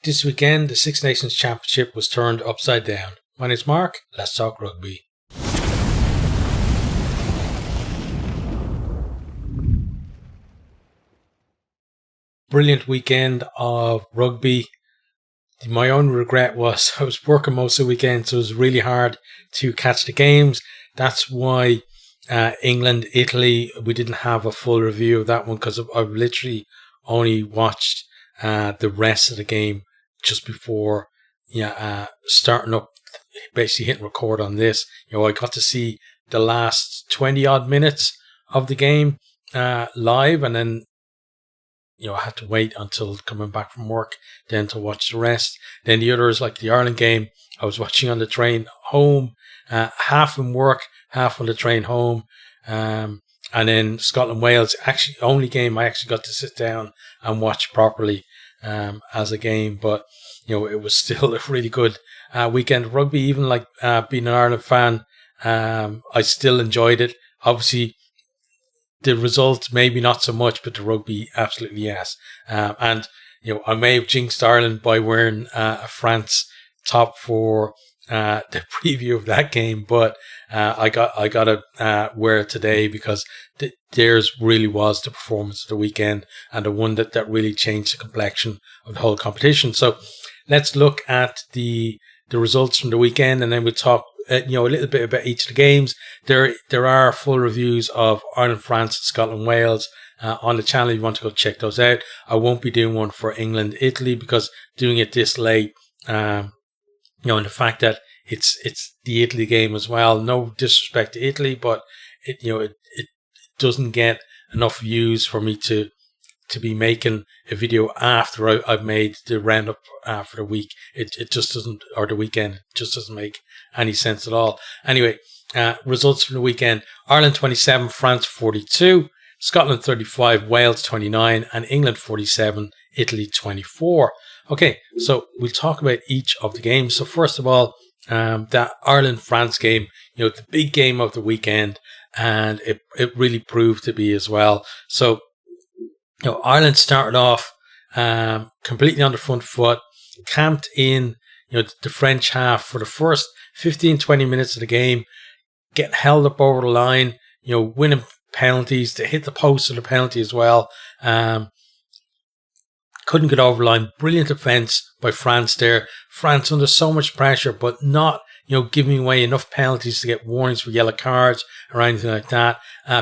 This weekend, the Six Nations Championship was turned upside down. My name's Mark. Let's talk rugby. Brilliant weekend of rugby. My own regret was I was working most of the weekend, so it was really hard to catch the games. That's why England, Italy, we didn't have a full review of that one because I've literally only watched the rest of the game just before starting up, basically hitting record on this. I got to see the last 20 odd minutes of the game live, and then I had to wait until coming back from work then to watch the rest. Then the others, like the Ireland game, I was watching on the train home, half in work, half on the train home. And then Scotland-Wales, actually only game I actually got to sit down and watch properly as a game. But, it was still a really good weekend of rugby. Even like being an Ireland fan, I still enjoyed it. Obviously, the results maybe not so much, but the rugby absolutely yes. And I may have jinxed Ireland by wearing a France top for the preview of that game, but I got to wear it today because theirs really was the performance of the weekend and the one that really changed the complexion of the whole competition. So let's look at the results from the weekend, and then we'll talk a little bit about each of the games. There are full reviews of Ireland, France, and Scotland, Wales on the channel if you want to go check those out. I won't be doing one for England, Italy, because doing it this late, and the fact that it's the Italy game as well. No disrespect to Italy, but it doesn't get enough views for me to be making a video after I've made the roundup for the week. It just doesn't, or the weekend, it just doesn't make any sense at all. Anyway, results from the weekend: Ireland 27, France 42, Scotland 35, Wales 29, and England 47, Italy 24. Okay, so we'll talk about each of the games. So first of all, that Ireland-France game, the big game of the weekend, and it really proved to be as well. So Ireland started off completely on the front foot, camped in the French half for the first 15-20 minutes of the game, getting held up over the line, winning penalties. They hit the post of the penalty as well. Couldn't get over the line. Brilliant defence by France there. France under so much pressure, but not giving away enough penalties to get warnings for yellow cards or anything like that.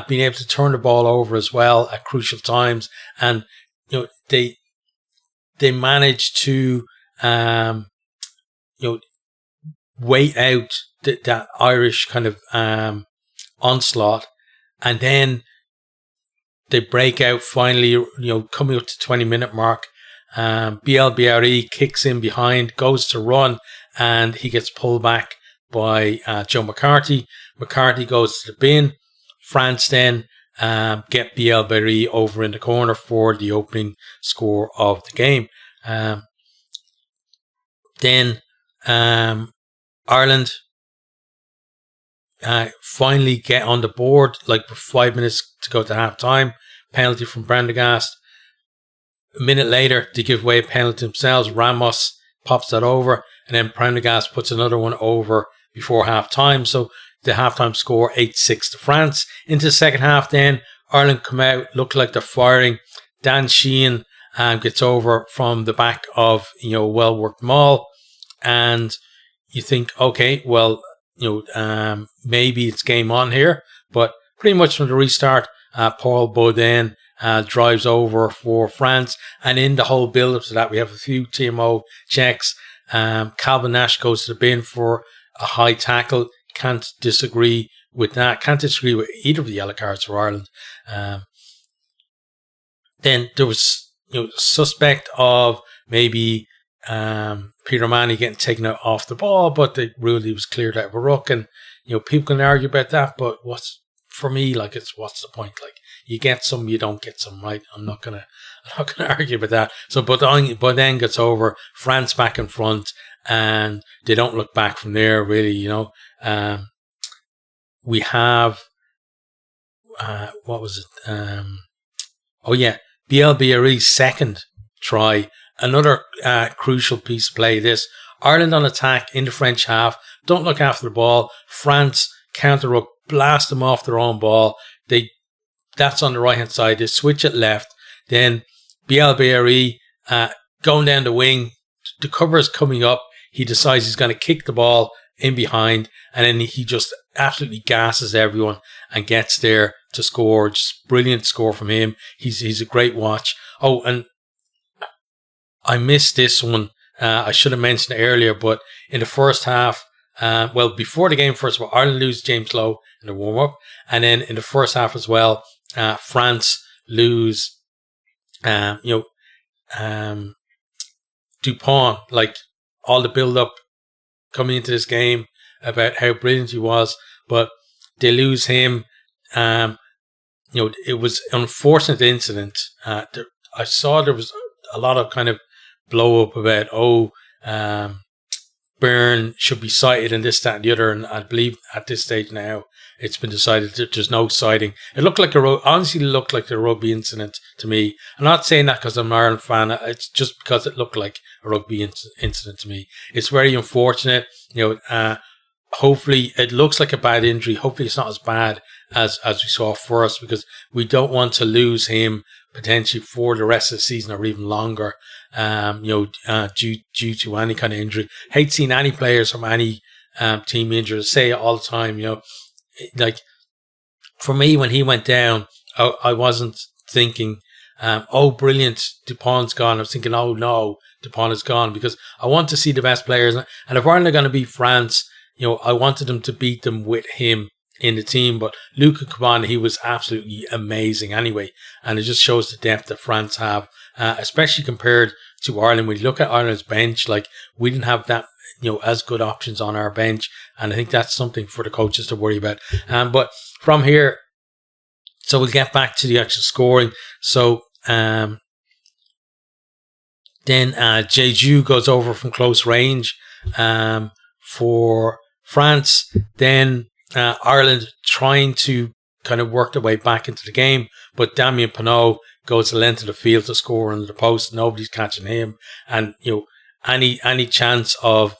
Being able to turn the ball over as well at crucial times, and they managed to wait out that Irish kind of onslaught, and then they break out finally. Coming up to 20-minute mark, BLBRE kicks in behind, goes to run, and he gets pulled back by Joe McCarthy. McCarthy goes to the bin. France then get BLBRE over in the corner for the opening score of the game. Then Ireland finally get on the board, like with 5 minutes to go to half time. Penalty from Prendergast. A minute later, they give away a penalty themselves. Ramos pops that over, and then Prendergast puts another one over before half time. So the halftime score 8-6 to France. Into the second half, then Ireland come out, look like they're firing. Dan Sheehan gets over from the back of a well worked maul, and you think, okay, well, maybe it's game on here. But pretty much from the restart, Paul Baudin drives over for France, and in the whole build-up to that, we have a few TMO checks. Calvin Nash goes to the bin for a high tackle. Can't disagree with that. Can't disagree with either of the yellow cards for Ireland. Then there was suspect of maybe Peter Manny getting taken out off the ball, but they ruled he was cleared out of a ruck, and people can argue about that, but what's the point? Like, you get some, you don't get some, right? I'm not gonna argue about that. So Baudin gets over, France back in front, and they don't look back from there, really. We have what was it? BLBRE's second try another crucial piece of play. This Ireland on attack in the French half, don't look after the ball. France counter up, blast them off their own ball. That's on the right hand side. They switch it left. Then Bielbarré going down the wing. The cover is coming up. He decides he's going to kick the ball in behind, and then he just absolutely gasses everyone and gets there to score. Just brilliant score from him. He's a great watch. Oh, and I missed this one. I should have mentioned it earlier, but in the first half, before the game, first of all, Ireland lose James Lowe in the warm-up, and then in the first half as well, France lose, Dupont, like all the build-up coming into this game about how brilliant he was, but they lose him. It was an unfortunate incident. I saw there was a lot of kind of blow up about, Byrne should be cited and this, that, and the other. And I believe at this stage now, it's been decided that there's no citing. It looked like honestly looked like a rugby incident to me. I'm not saying that because I'm an Ireland fan. It's just because it looked like a rugby incident to me. It's very unfortunate. Hopefully it looks like a bad injury. Hopefully it's not as bad as we saw first, because we don't want to lose him potentially for the rest of the season or even longer, due to any kind of injury. Hate seeing any players from any team injured. I say it all the time, like for me, when he went down, I wasn't thinking, brilliant, Dupont's gone. I was thinking, oh no, Dupont is gone, because I want to see the best players. And if Ireland are going to beat France, I wanted them to beat them with him in the team. But Luca Cabana, he was absolutely amazing anyway. And it just shows the depth that France have, especially compared to Ireland. When you look at Ireland's bench, like we didn't have that, as good options on our bench. And I think that's something for the coaches to worry about. But from here, so we'll get back to the actual scoring. So then Jeju goes over from close range for France. Then Ireland trying to kind of work their way back into the game, but Damien Penaud goes the length of the field to score under the post. Nobody's catching him, and any chance of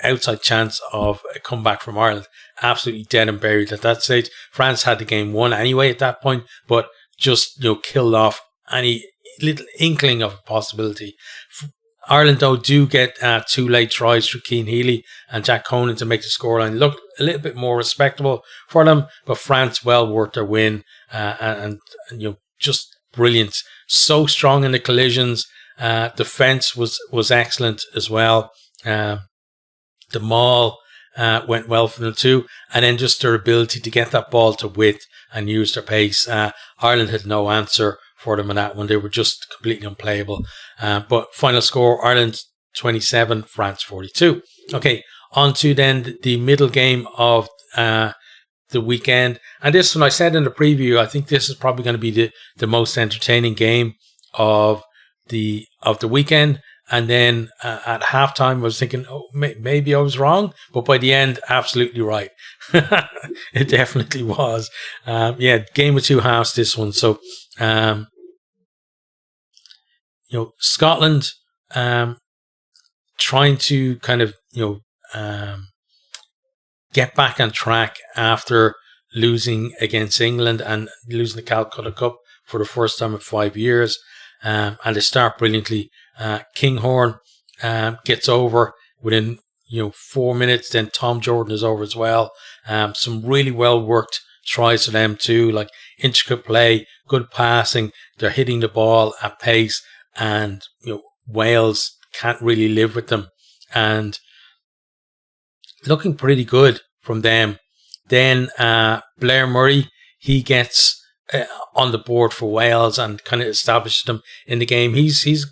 outside chance of a comeback from Ireland, absolutely dead and buried at that stage. France had the game won anyway at that point, but just killed off any little inkling of a possibility. Ireland, though, do get 2 late tries through Cian Healy and Jack Conan to make the scoreline look a little bit more respectable for them. But France, well worth their win, and just brilliant. So strong in the collisions. Defense was excellent as well. The maul went well for them too, and then just their ability to get that ball to width and use their pace. Ireland had no answer for them in that one. They were just completely unplayable. But final score, Ireland 27, France 42. Okay, on to then the middle game of the weekend. And this one, I said in the preview, I think this is probably going to be the most entertaining game of the weekend. And then at halftime, I was thinking, maybe I was wrong. But by the end, absolutely right. It definitely was. Game of two halves, this one. So, Scotland trying to kind of, get back on track after losing against England and losing the Calcutta Cup for the first time in 5 years. And they start brilliantly. Kinghorn gets over within 4 minutes. Then Tom Jordan is over as well. Some really well worked tries for them too, like intricate play, good passing. They're hitting the ball at pace, and Wales can't really live with them, and looking pretty good from them. Then Blair Murray, he gets on the board for Wales and kind of establishes them in the game. He's he's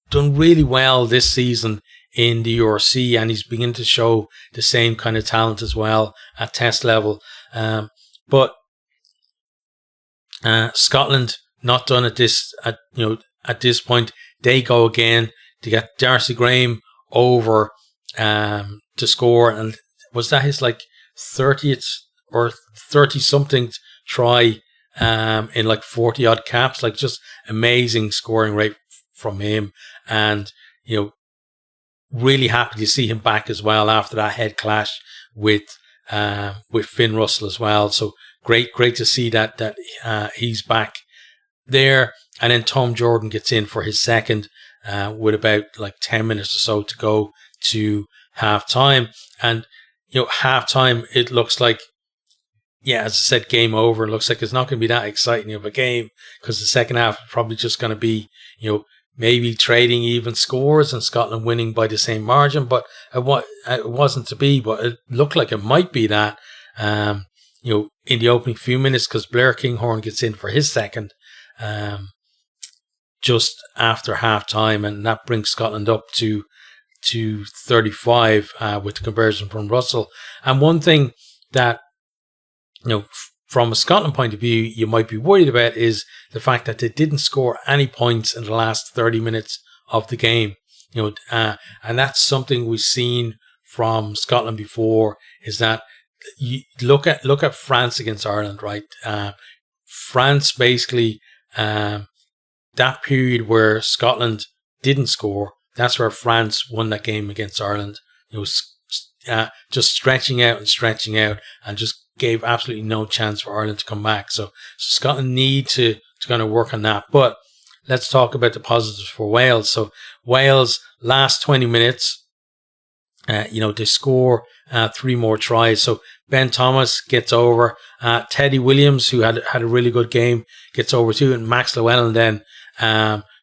done really well this season in the URC, and he's beginning to show the same kind of talent as well at test level. But Scotland not done at this point. They go again to get Darcy Graham over to score, and was that his 30th or 30 something try in 40 odd caps? Just amazing scoring rate from him, and really happy to see him back as well after that head clash with Finn Russell as well. So great to see that he's back there. And then Tom Jordan gets in for his second with about 10 minutes or so to go to half time. And half time, it looks like, as I said, game over. It looks like it's not going to be that exciting of a game, because the second half is probably just going to be maybe trading even scores and Scotland winning by the same margin, but it wasn't to be. But it looked like it might be that in the opening few minutes, because Blair Kinghorn gets in for his second just after half time, and that brings Scotland up to 35 with the conversion from Russell. And one thing that from a Scotland point of view you might be worried about is the fact that they didn't score any points in the last 30 minutes of the game. And that's something we've seen from Scotland before, is that you look at France against Ireland, right? France basically, that period where Scotland didn't score, that's where France won that game against Ireland. Just stretching out and just gave absolutely no chance for Ireland to come back. So Scotland need to kind of work on that. But let's talk about the positives for Wales. So Wales, last 20 minutes, they score 3 more tries. So Ben Thomas gets over. Teddy Williams, who had a really good game, gets over too. And Max Llewellyn then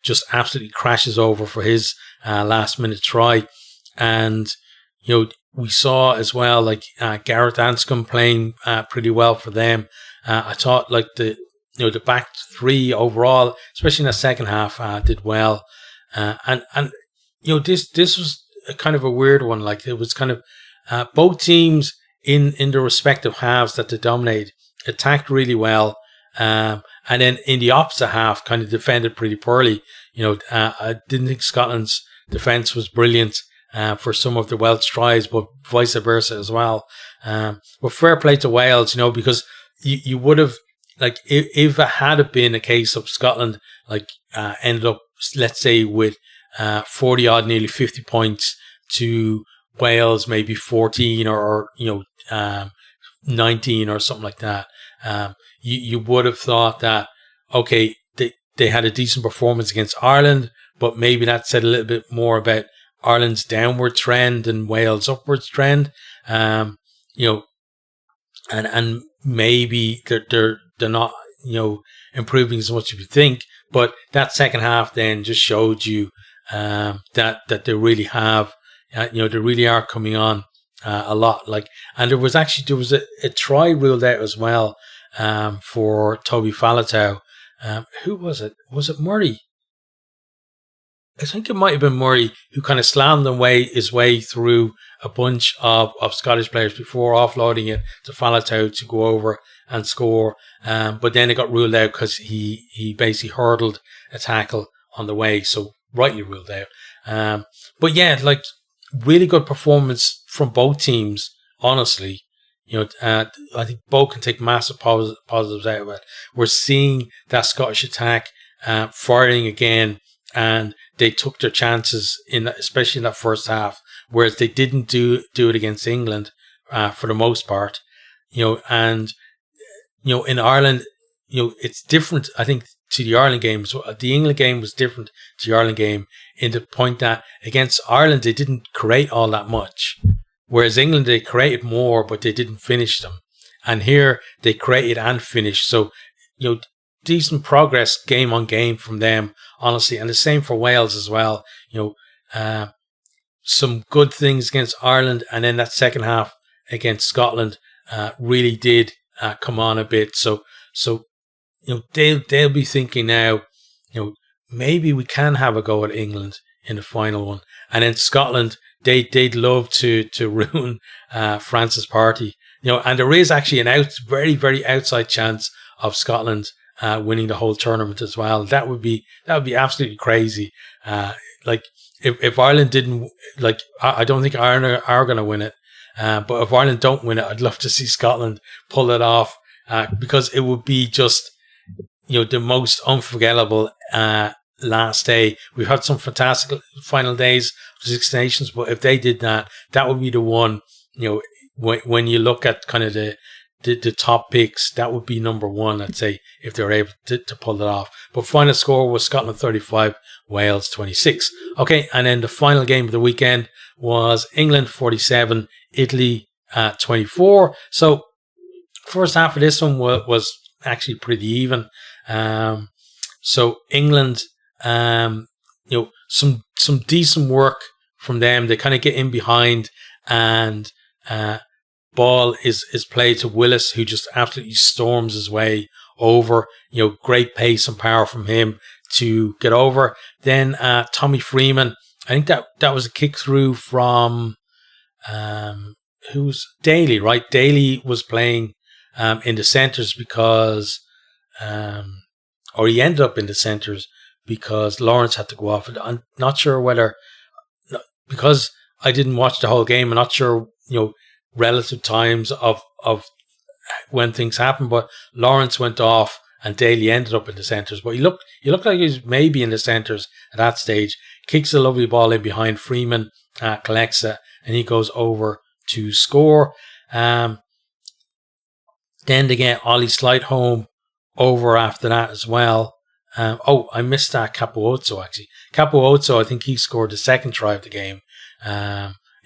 just absolutely crashes over for his last minute try. And, we saw as well, Gareth Anscombe playing pretty well for them. I thought the back three overall, especially in the second half, did well. And this was a kind of a weird one. It was kind of both teams in their respective halves that they dominated, attacked really well. And then in the opposite half, kind of defended pretty poorly. I didn't think Scotland's defence was brilliant for some of the Welsh tries, but vice versa as well. But fair play to Wales, because you would have, if it had been a case of Scotland, ended up, let's say, with 40 odd, nearly 50 points to Wales, maybe 14 or 19 or something like that. You would have thought that, okay, they had a decent performance against Ireland, but maybe that said a little bit more about Ireland's downward trend and Wales' upwards trend. And maybe they're not, improving as much as you think. But that second half then just showed you that they really have, they really are coming on a lot. And there was a try ruled out as well for Toby Faletau. Who was it? Was it Murray? I think it might have been Murray who kind of slammed his way through a bunch of Scottish players before offloading it to Faletau to go over and score. But then it got ruled out because he basically hurdled a tackle on the way, so rightly ruled out. But yeah, really good performance from both teams, honestly. I think both can take massive positives out of it. We're seeing that Scottish attack firing again, and they took their chances especially in that first half, whereas they didn't do it against England for the most part. And in Ireland, it's different, I think, to the Ireland game. So the England game was different to the Ireland game in the point that against Ireland they didn't create all that much, whereas England, they created more but they didn't finish them. And here they created and finished. So decent progress game on game from them, honestly. And the same for Wales as well. Some good things against Ireland, and then that second half against Scotland really did come on a bit. So they'll be thinking now, maybe we can have a go at England in the final one. And then Scotland, they'd love to ruin France's party. And there is actually very, very outside chance of Scotland winning the whole tournament as well. That would be absolutely crazy. If Ireland didn't, I don't think Ireland are going to win it. But if Ireland don't win it, I'd love to see Scotland pull it off, because it would be just, the most unforgettable last day. We've had some fantastic final days of Six Nations, but if they did that, that would be the one, when you look at kind of the top picks, that would be number one, I'd say, if they're able to pull it off. But final score was Scotland 35, Wales 26. Okay, and then the final game of the weekend was England 47, Italy 24. So first half of this one was actually pretty even. So England, some decent work from them. They kind of get in behind, and ball is played to Willis, who just absolutely storms his way over. Great pace and power from him to get over. Then Tommy Freeman, I think that was a kick through from who's Daly, right? Daly was playing in the centres because, or he ended up in the centres because Lawrence had to go off. I'm not sure whether, because I didn't watch the whole game, I'm not sure, relative times of when things happen, but Lawrence went off and Daly ended up in the centres. But he looked like he was maybe in the centres at that stage. Kicks a lovely ball in behind. Freeman collects it, and he goes over to score. Then they get Ollie Slightholme over after that as well. I missed that Capuozzo, actually. Capuozzo, I think he scored the second try of the game.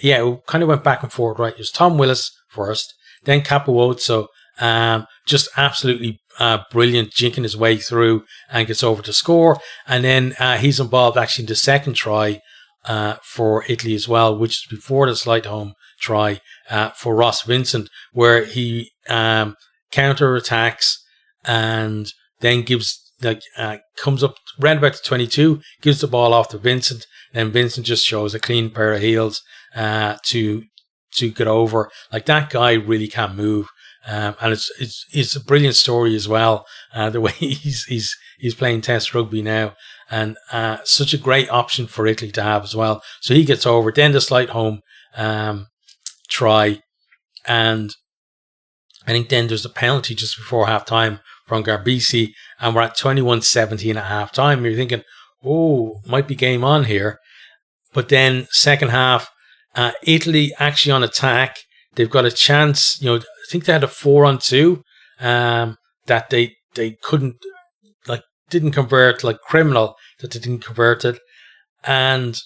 It kind of went back and forth, right? It was Tom Willis first, then Capuozzo, just absolutely brilliant, jinking his way through and gets over to score. And then he's involved actually in the second try for Italy as well, which is before the Slightholme try for Ross Vincent, where he counter-attacks and then comes up round about the 22, gives the ball off to Vincent, and Vincent just shows a clean pair of heels to get over. Like, that guy really can't move, and it's a brilliant story as well. The way he's playing Test rugby now, and such a great option for Italy to have as well. So he gets over. Then the Slightholme try, and I think then there's a penalty just before half time from Garbisi, and we're at 21-17 at half time. You're thinking, might be game on here. But then second half, Italy actually on attack. They've got a chance. I think they had a 4-on-2 that they couldn't, didn't convert, criminal that they didn't convert it. And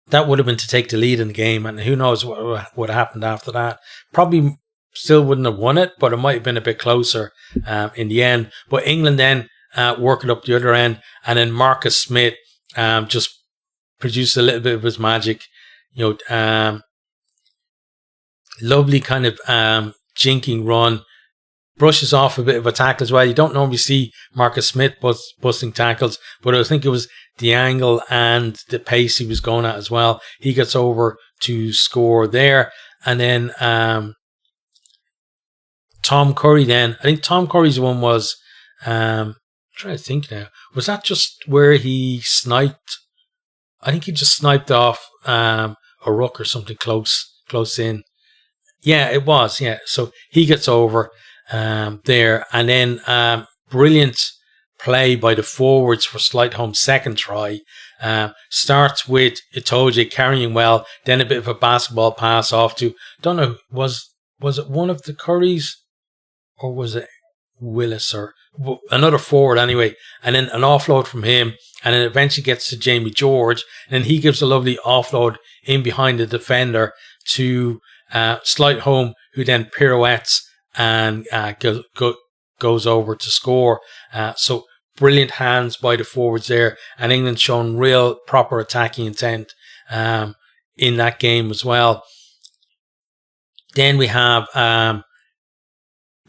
that would have been to take the lead in the game. And who knows what would have happened after that. Probably still wouldn't have won it, but it might have been a bit closer in the end. But England then work it up the other end, and then Marcus Smith just produced a little bit of his magic. Lovely kind of jinking run, brushes off a bit of a tackle as well. You don't normally see Marcus Smith busting tackles, but I think it was the angle and the pace he was going at as well. He gets over to score there, and then Tom Curry then. I think Tom Curry's one was, I'm trying to think now, was that just where he sniped? I think he just sniped off a ruck or something close in. Yeah, it was. Yeah, so he gets over there, and then brilliant play by the forwards for Slightholme's second try. Starts with Itoje carrying well, then a bit of a basketball pass off to, don't know, was it one of the Currys or was it Willis or another forward anyway, and then an offload from him, and then eventually gets to Jamie George, and then he gives a lovely offload in behind the defender to Slightholme, who then pirouettes and goes over to score. So brilliant hands by the forwards there, and England shown real proper attacking intent in that game as well. Then we have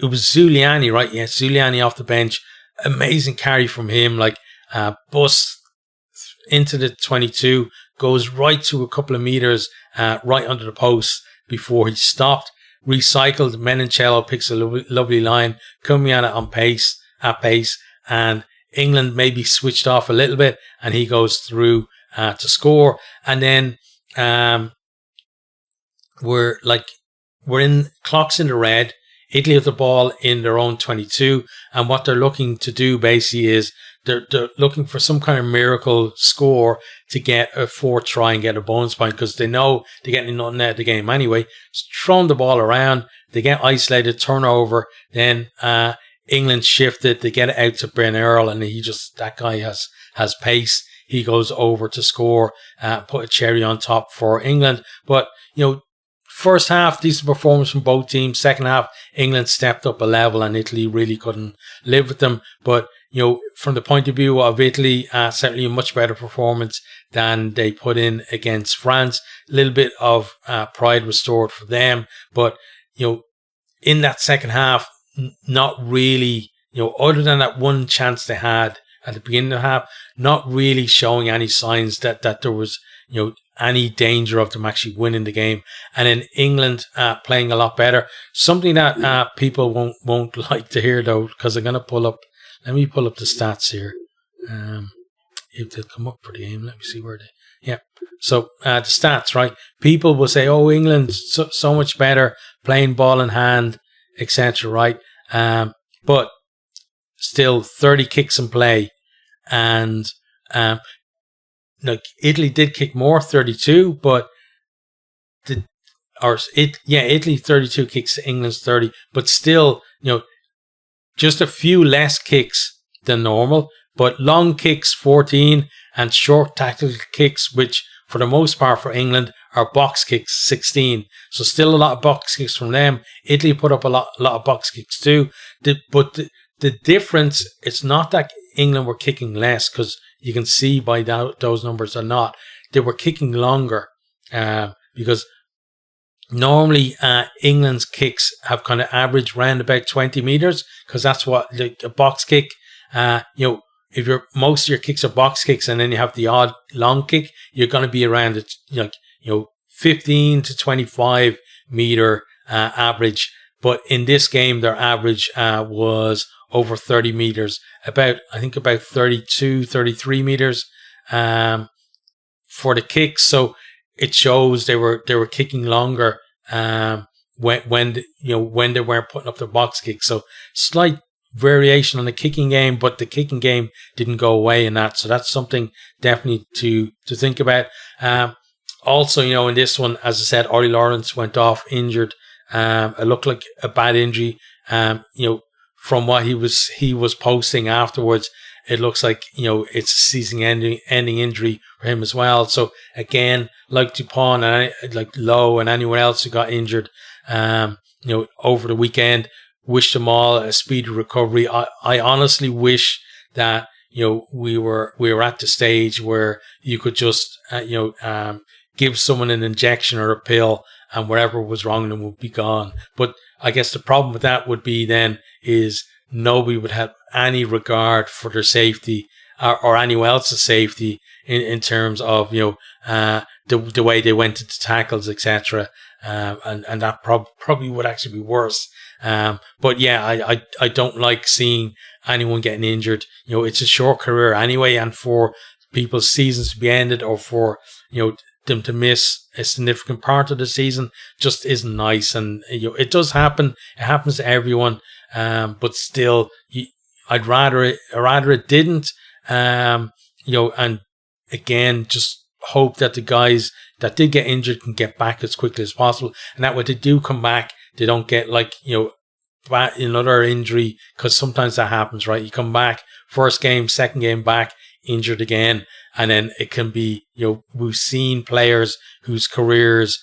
it was Zuliani, right? Yeah, Zuliani off the bench. Amazing carry from him, bust into the 22, goes right to a couple of meters right under the post before he stopped. Recycled, Menoncello picks a lovely line, coming at it at pace, and England maybe switched off a little bit, and he goes through to score. And then we're in clocks in the red. Italy have the ball in their own 22, and what they're looking to do basically is they're looking for some kind of miracle score to get a fourth try and get a bonus point, because they know they're getting nothing out of the game anyway. So throwing the ball around, they get isolated, turnover, then England shifted, they get it out to Ben Earl, and that guy has pace. He goes over to score, put a cherry on top for England. But, first half, decent performance from both teams. Second half, England stepped up a level and Italy really couldn't live with them. But, from the point of view of Italy, certainly a much better performance than they put in against France. A little bit of pride restored for them. But, in that second half, not really, other than that one chance they had at the beginning of the half, not really showing any signs that there was, any danger of them actually winning the game. And in England, playing a lot better. Something that people won't like to hear, though, because I'm going to let me pull up the stats here. If they'll come up for the game, let me see where yeah. So the stats, right? People will say, oh, England so much better, playing ball in hand, etc., right? But still 30 kicks in play, and Italy did kick more, 32, but Italy 32 kicks to England's 30, but still, just a few less kicks than normal, but long kicks 14 and short tactical kicks, which for the most part for England are box kicks 16. So still a lot of box kicks from them. Italy put up a lot of box kicks too. But the difference, it's not that England were kicking less, because you can see by those numbers are not. They were kicking longer, because normally England's kicks have kind of averaged around about 20 meters, because that's what a box kick, if most of your kicks are box kicks and then you have the odd long kick, you're going to be around 15 to 25 meter average. But in this game, their average was over 30 meters, about 32, 33 meters for the kicks. So it shows they were kicking longer when they weren't putting up the box kicks. So slight variation on the kicking game, but the kicking game didn't go away in that. So that's something definitely to think about. Also, in this one, as I said, Ollie Lawrence went off injured. It looked like a bad injury. From what he was posting afterwards, it looks like, it's a season-ending injury for him as well. So again, like Dupont and like Lowe and anyone else who got injured, over the weekend, wish them all a speedy recovery. I honestly wish that, we were at the stage where you could just, give someone an injection or a pill, and whatever was wrong with them would be gone. But I guess the problem with that would be then is nobody would have any regard for their safety or anyone else's safety in terms of, the way they went into tackles, etc. And that probably would actually be worse. But yeah, I don't like seeing anyone getting injured. It's a short career anyway, and for people's seasons to be ended, or for, them to miss a significant part of the season, just isn't nice. And it does happen. It happens to everyone. But still, I'd rather it didn't. And again, just hope that the guys that did get injured can get back as quickly as possible, and that when they do come back, they don't get another injury, because sometimes that happens, right? You come back, first game, second game back, injured again, and then it can be, we've seen players whose careers,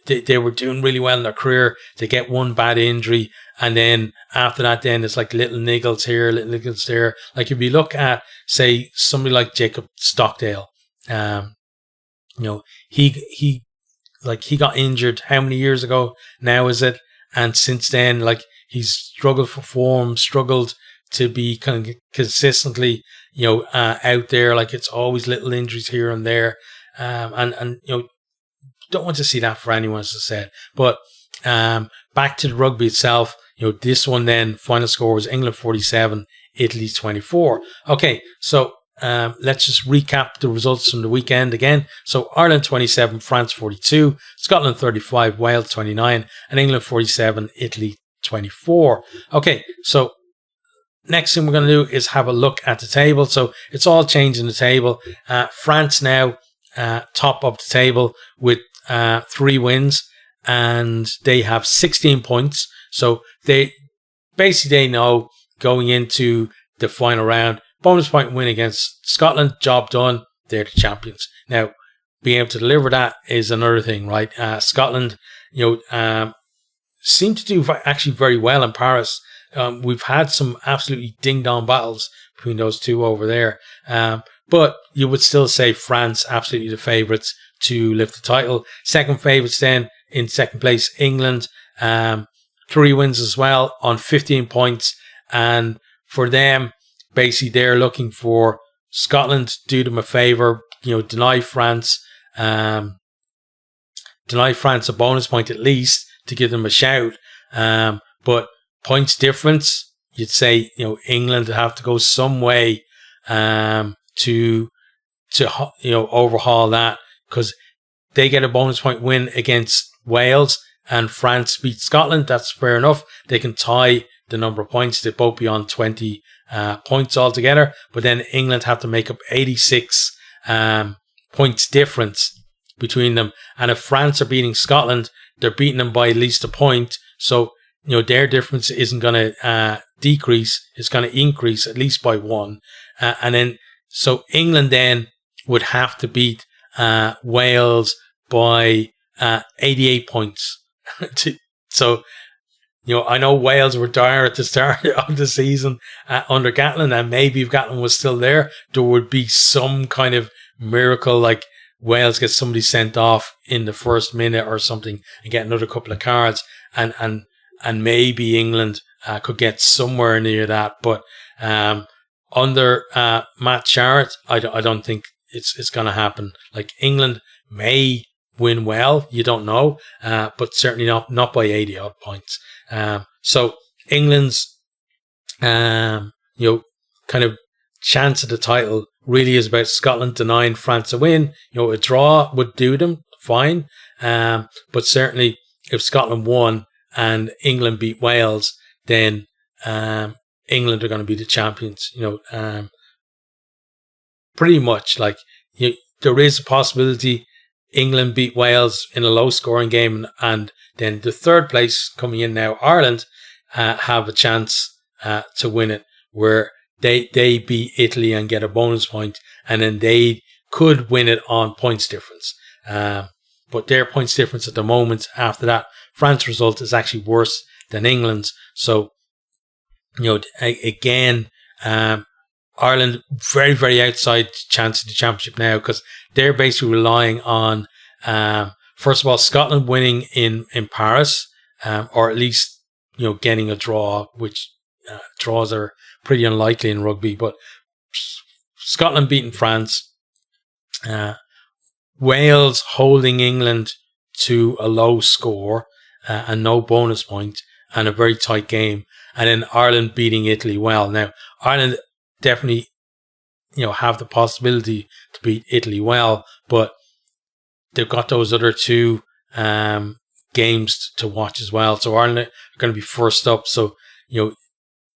they were doing really well in their career, they get one bad injury, and then after that, then it's like little niggles here, little niggles there. Like if you look at, say, somebody like Jacob Stockdale, he got injured how many years ago now is it? And since then, he's struggled for form, struggled to be kind of consistently, out there. It's always little injuries here and there. And don't want to see that for anyone, as I said. But back to the rugby itself, this one then, final score was England 47, Italy 24. Okay, so let's just recap the results from the weekend again. So Ireland 27, France 42, Scotland 35, Wales 29, and England 47, Italy 24. Okay, so next thing we're going to do is have a look at the table. So it's all changed in the table. France now top of the table with 3 wins, and they have 16 points. So they know going into the final round, bonus point win against Scotland, job done. They're the champions. Now, being able to deliver that is another thing, right? Scotland, seem to do actually very well in Paris. We've had some absolutely ding-dong battles between those two over there. But you would still say France, absolutely the favourites to lift the title. Second favourites then, in second place, England. 3 wins as well on 15 points. And for them, basically, they're looking for Scotland to do them a favour, deny France a bonus point at least to give them a shout. But points difference, you'd say, England have to go some way to overhaul that, because they get a bonus point win against Wales and France beat Scotland. That's fair enough. They can tie the number of points. They both be on 20 points altogether, but then England have to make up 86 points difference between them. And if France are beating Scotland, they're beating them by at least a point. So, their difference isn't going to decrease. It's going to increase at least by 1. And then, so England then would have to beat Wales by 88 points. So, I know Wales were dire at the start of the season under Gatland, and maybe if Gatland was still there would be some kind of miracle, like Wales gets somebody sent off in the first minute or something and get another couple of cards, and maybe England could get somewhere near that. But under Matt Sharrett, I don't think it's going to happen. Like, England may win well, you don't know, but certainly not by 80 odd points. So England's kind of chance of the title really is about Scotland denying France a win. A draw would do them fine, but certainly if Scotland won and England beat Wales, then England are going to be the champions. Pretty much, like, there is a possibility England beat Wales in a low-scoring game, and then the third place coming in now, Ireland, have a chance to win it, where they beat Italy and get a bonus point, and then they could win it on points difference. But their points difference at the moment, after that France result, is actually worse than England's. So, again, Ireland very, very outside chance of the championship now, because they're basically relying on, first of all, Scotland winning in Paris, or at least, getting a draw, which draws are pretty unlikely in rugby, but Scotland beating France, Wales holding England to a low score and no bonus point, and a very tight game, and then Ireland beating Italy well. Now, Ireland definitely, have the possibility to beat Italy well, but they've got those other 2 games to watch as well. So Ireland are going to be first up. So,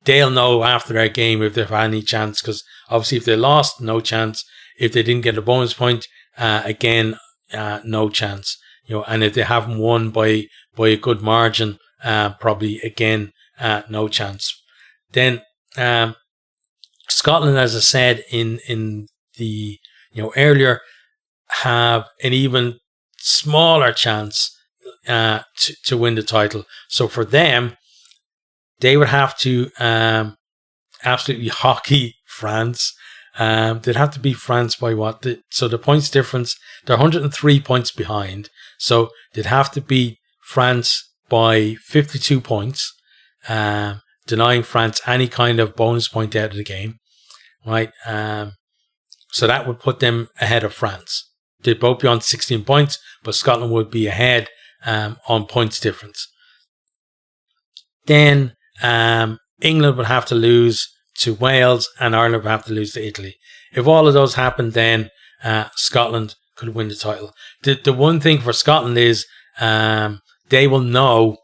they'll know after that game if they've had any chance, because obviously if they lost, no chance. If they didn't get a bonus point, again, no chance. And if they haven't won by a good margin, probably again, no chance. Then Scotland, as I said in the earlier, have an even smaller chance to win the title. So for them, they would have to absolutely hockey France. They'd have to beat France by what? So the points difference, they're 103 points behind. So they'd have to beat France by 52 points, denying France any kind of bonus point out of the game, right? So that would put them ahead of France. They'd both be on 16 points, but Scotland would be ahead on points difference. Then England would have to lose to Wales, and Ireland would have to lose to Italy. If all of those happened, then Scotland could win the title. The one thing for Scotland is they will know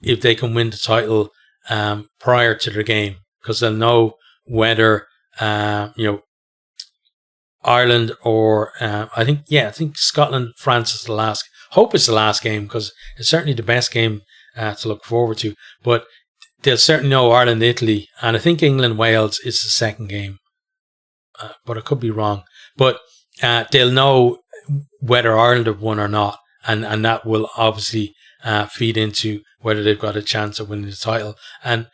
if they can win the title prior to their game, because they'll know whether Ireland or I think Scotland, France is the last. Hope it's the last game, because it's certainly the best game to look forward to. But they'll certainly know Ireland, Italy, and I think England, Wales is the second game. But I could be wrong. But they'll know whether Ireland have won or not, and that will obviously feed into whether they've got a chance of winning the title. And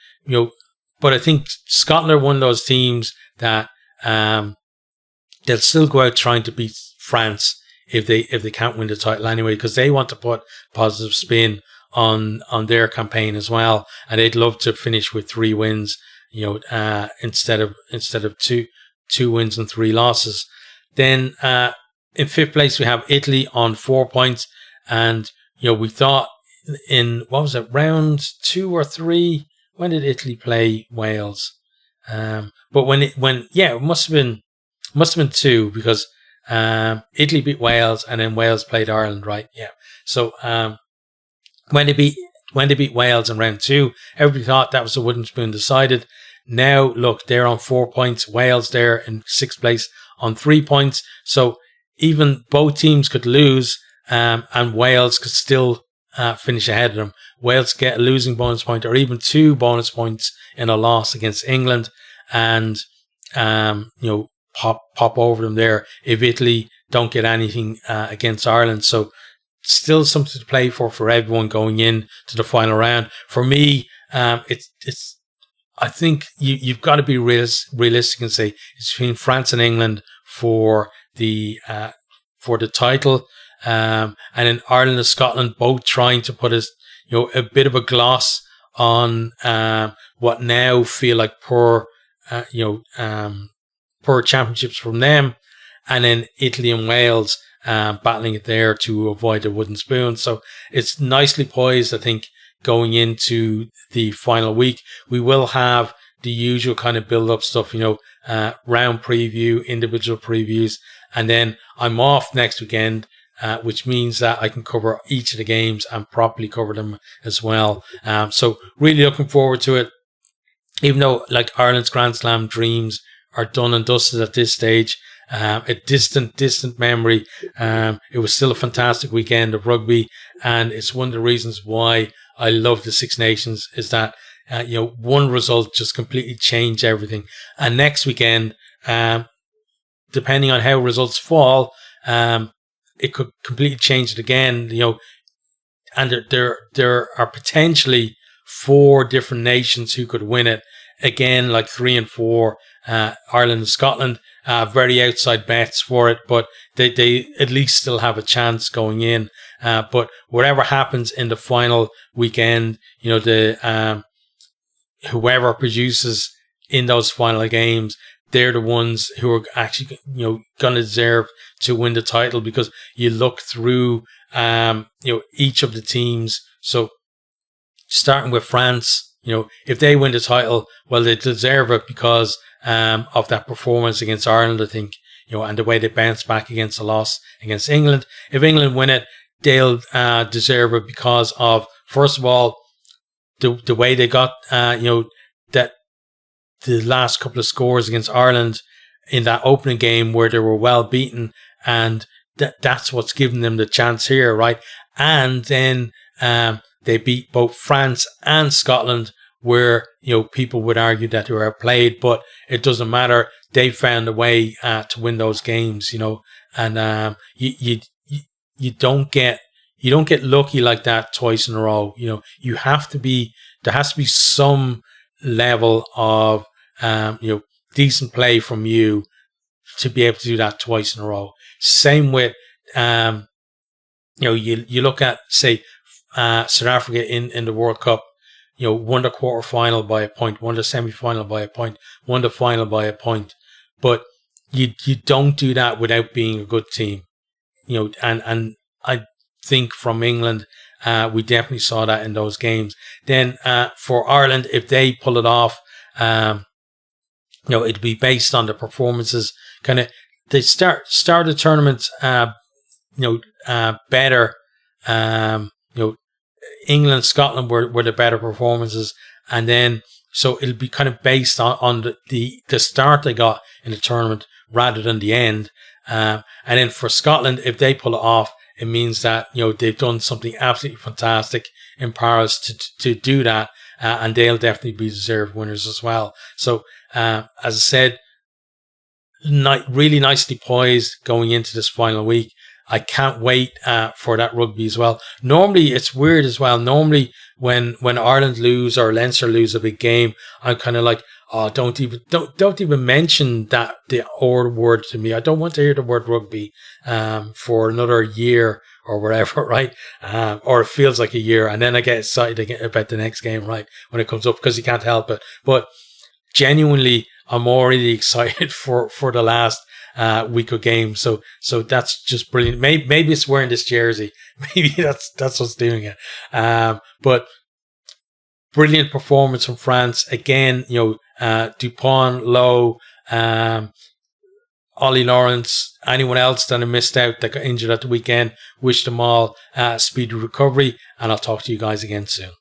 but I think Scotland are one of those teams that they'll still go out trying to beat France if they can't win the title anyway, because they want to put positive spin on their campaign as well, and they'd love to finish with 3 wins, instead of two wins and 3 losses. Then in 5th place we have Italy on 4 points, and we thought in round 2 or 3, when did Italy play Wales? But it must have been 2, because Italy beat Wales and then Wales played Ireland, right? Yeah. So when they beat Wales in round 2, everybody thought that was a wooden spoon decided. Now look, they're on 4 points. Wales there in 6th place on 3 points. So even both teams could lose, and Wales could still finish ahead of them. Wales get a losing bonus point, or even 2 bonus points in a loss against England, and pop over them there if Italy don't get anything against Ireland. So still something to play for everyone going in to the final round. For me, it's I think you've got to be realistic and say it's between France and England for the title, and then Ireland and Scotland both trying to put a bit of a gloss on what now feel like poor championships from them, and then Italy and Wales battling it there to avoid a wooden spoon. So it's nicely poised, I think, going into the final week. We will have the usual kind of build-up stuff, round preview, individual previews, and then I'm off next weekend, which means that I can cover each of the games and properly cover them as well. So really looking forward to it, even though like Ireland's Grand Slam dreams are done and dusted at this stage. A distant memory. It was still a fantastic weekend of rugby, and it's one of the reasons why I love the Six Nations, is that one result just completely changed everything. And next weekend, depending on how results fall, it could completely change it again. And there are potentially 4 different nations who could win it again, like 3 and 4. Ireland and Scotland, very outside bets for it, but they at least still have a chance going in. But whatever happens in the final weekend, whoever produces in those final games, they're the ones who are actually going to deserve to win the title, because you look through each of the teams. So starting with France, if they win the title, well, they deserve it because of that performance against Ireland, I think, and the way they bounced back against the loss against England. If England win it, they'll deserve it because of, first of all, the way they got, that the last couple of scores against Ireland in that opening game where they were well beaten, and that's what's given them the chance here, right? And then they beat both France and Scotland, where people would argue that they were outplayed, but it doesn't matter. They found a way to win those games, and you don't get lucky like that twice in a row. You have to be, there has to be some level of decent play from you to be able to do that twice in a row. Same with you look at, say, South Africa in the World Cup. Won the quarter final by a point, won the semi final by a point, won the final by a point. But you don't do that without being a good team. And I think from England, we definitely saw that in those games. Then for Ireland, if they pull it off, it'd be based on the performances. Kind of they start the tournament, better. England, Scotland were the better performances, and then so it'll be kind of based on the start they got in the tournament rather than the end. And then for Scotland, if they pull it off, it means that they've done something absolutely fantastic in Paris to do that, and they'll definitely be deserved winners as well. So as I said, really nicely poised going into this final week. I can't wait for that rugby as well. Normally, it's weird as well. Normally, when Ireland lose or Leinster lose a big game, I'm kind of like, oh, don't even mention the R word to me. I don't want to hear the word rugby for another year or whatever, right? Or it feels like a year, and then I get excited about the next game, right, when it comes up, because you can't help it. But genuinely, I'm already excited for the last week of games. So that's just brilliant. Maybe it's wearing this jersey. Maybe that's what's doing it. But brilliant performance from France again. Dupont, Lowe, Ollie Lawrence, anyone else that I missed out that got injured at the weekend. Wish them all speedy recovery, and I'll talk to you guys again soon.